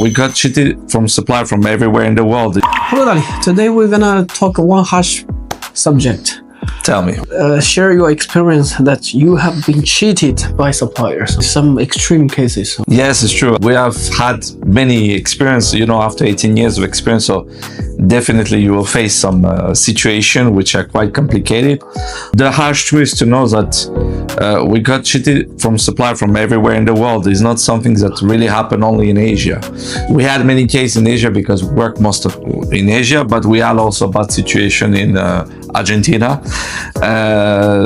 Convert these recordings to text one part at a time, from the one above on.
We got cheated from supply from everywhere in the world. Hello, Dali. Today we're gonna talk one harsh subject. Tell me. Share your experience that you have been cheated by suppliers. Some extreme cases. Yes, it's true. We have had many experience, after 18 years of experience. So definitely you will face some situation which are quite complicated. The harsh truth is to know that we got cheated from supply from everywhere in the world. It's not something that really happened only in Asia. We had many cases in Asia because we work most of in Asia, but we had also a bad situation in Argentina.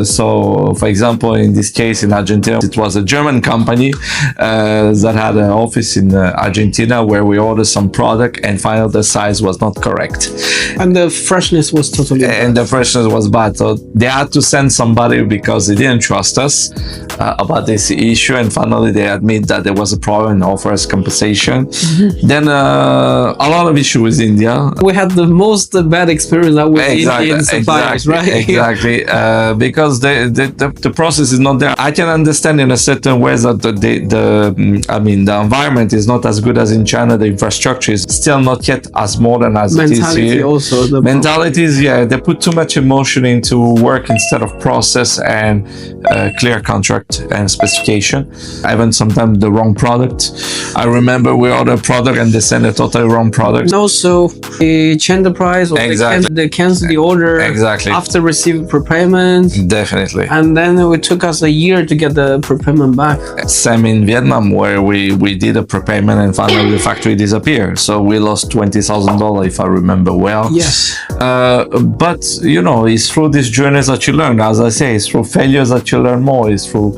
So for example, in this case in Argentina, it was a German company that had an office in Argentina where we ordered some product and finally the size was not correct. And the freshness was totally bad. And the freshness was bad. So they had to send somebody because they didn't trust us about this issue, and finally they admit that there was a problem and offer us compensation. Mm-hmm. Then a lot of issue with India. We had the most bad experience that with Indian suppliers, right? Exactly. Because the process is not there. I can understand in a certain way that the environment is not as good as in China. The infrastructure is still not yet as modern as it is here. Also the mentalities, they put too much emotion into work instead of process and clear contract and specification. Even sometimes the wrong product. I remember we ordered a product and they sent a totally wrong product. And also they change the price or they cancel the order after receiving prepayment. Definitely. And then it took us a year to get the prepayment back. Same in Vietnam where we did a prepayment and finally the factory disappeared. So we lost $20,000 if I remember well. Yes. But it's through these journeys that you learn. As I say, it's through failures that you learn more. It's through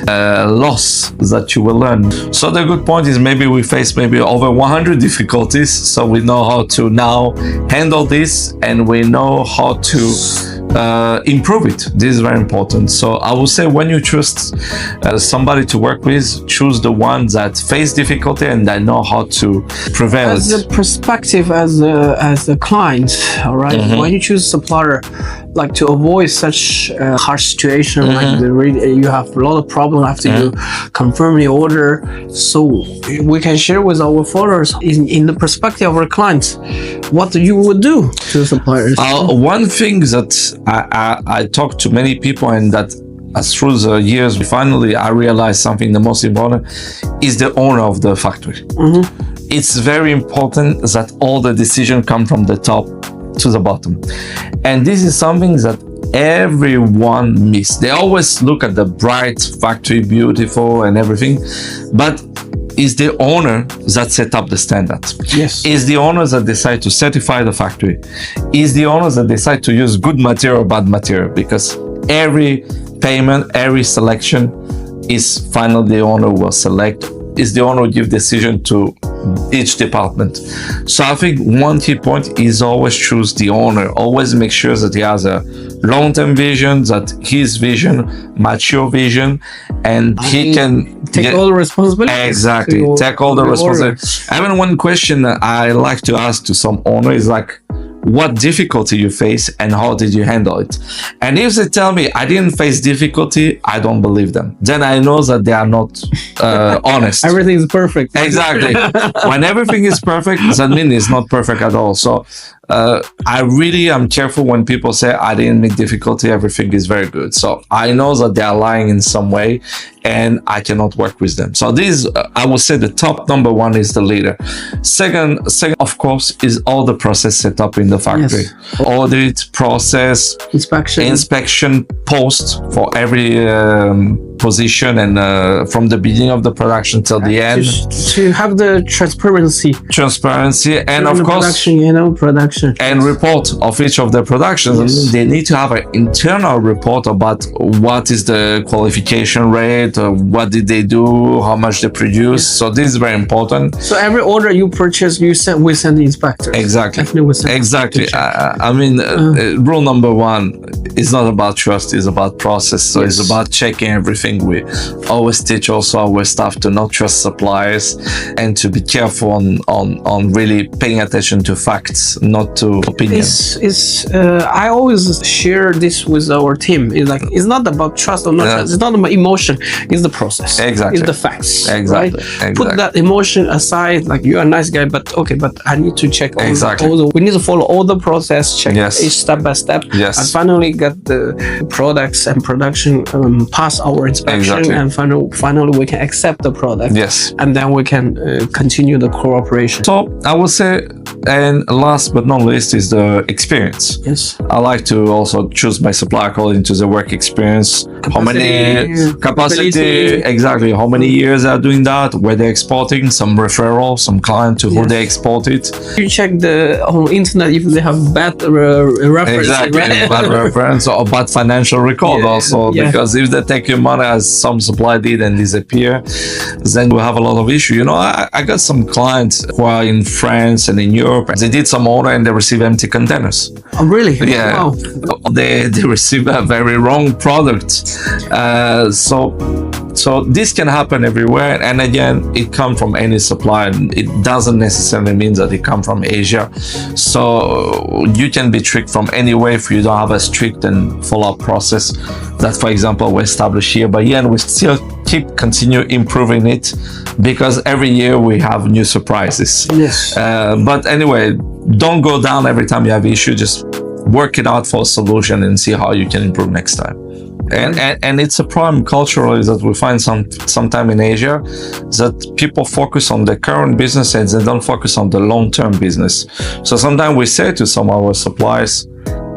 loss that you will learn. So the good point is maybe we face maybe over 100 difficulties. So we know how to now handle this and we know how to improve it. This is very important. So I would say when you choose somebody to work with, choose the ones that face difficulty and that know how to prevail. As a perspective as a client, all right, when you choose a supplier, like to avoid such a harsh situation, like you have a lot of problem after you confirm the order, so we can share with our followers in the perspective of our clients what you would do to suppliers. One thing that I talk to many people and that through the years finally I realized something the most important is the owner of the factory. It's very important that all the decisions come from the top to the bottom, and this is something that everyone miss. They always look at the bright factory, beautiful and everything, but is the owner that set up the standard. Yes. Is the owners that decide to certify the factory. Is the owners that decide to use good material or bad material, because every payment, every selection is finally the owner will select. Is the owner will give decision to each department. So I think one key point is always choose the owner. Always make sure that he has a long-term vision, that his vision match your vision, and he can take all the responsibility. Exactly, take all the responsibility. Even one question that I like to ask to some owner is like, what difficulty you face and how did you handle it? And if they tell me I didn't face difficulty, I don't believe them. Then I know that they are not honest. Everything is perfect. Exactly. When everything is perfect, that means it's not perfect at all. So I really am careful when people say I didn't make difficulty, everything is very good. So I know that they are lying in some way and I cannot work with them. So this, I would say the top number one is the leader. Second, of course, is all the process set up in the factory. Yes. Audit, process, inspection, post for every position and from the beginning of the production till the end. To have the transparency and of course production and report of each of the productions. Yes. They need to have an internal report about what is the qualification rate, what did they do, how much they produce. Yes. So this is very important. So every order you purchase, we send the inspectors. Exactly. Exactly. Rule number one is not about trust, it's about process. So it's about checking everything thing we always teach also our staff, to not trust suppliers and to be careful on really paying attention to facts, not to opinions. I always share this with our team. It's like, it's not about trust or not trust. It's not about emotion. It's the process. Exactly. It's the facts. Exactly. Right? Exactly. Put that emotion aside. Like, you're a nice guy, but okay, but I need to check Exactly. we need to follow all the process, check Yes. each step by step, Yes. and finally get the products and production pass our inspection, Exactly. and finally we can accept the product. Yes. And then we can continue the cooperation. So I would say, and last but not least, is the experience. Yes. I like to also choose my supplier according to the work experience. How many capacity, exactly, how many years they are doing that, where they're exporting, some referral, some client to who they export it. You check on internet if they have bad reference. Exactly, Right? bad reference or bad financial record also, because if they take your money, as some supply did, and disappear, then we have a lot of issue. You know, I got some clients who are in France and in Europe. They did some order and they receive empty containers. Oh, really? Yeah. Wow. They receive a very wrong product. So this can happen everywhere, and again, it comes from any supplier. It doesn't necessarily mean that it comes from Asia. So you can be tricked from anywhere if you don't have a strict and follow-up process. That, for example, we established here, but we still continue improving it, because every year we have new surprises. Yes. But anyway, don't go down every time you have issue. Just work it out for a solution and see how you can improve next time. And it's a problem culturally that we find sometime in Asia, that people focus on the current business and they don't focus on the long-term business. So sometimes we say to some of our suppliers,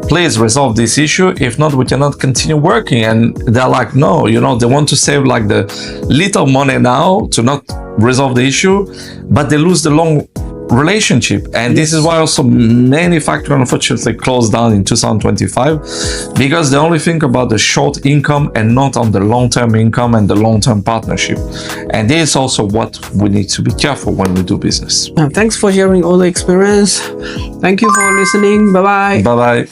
please resolve this issue. If not, we cannot continue working. And they're like, no, they want to save like the little money now to not resolve the issue, but they lose the long relationship. And this is why also many factories unfortunately closed down in 2025, because they only think about the short income and not on the long-term income and the long-term partnership. And this is also what we need to be careful when we do business. Thanks for sharing all the experience. Thank you for listening. Bye-bye. Bye-bye.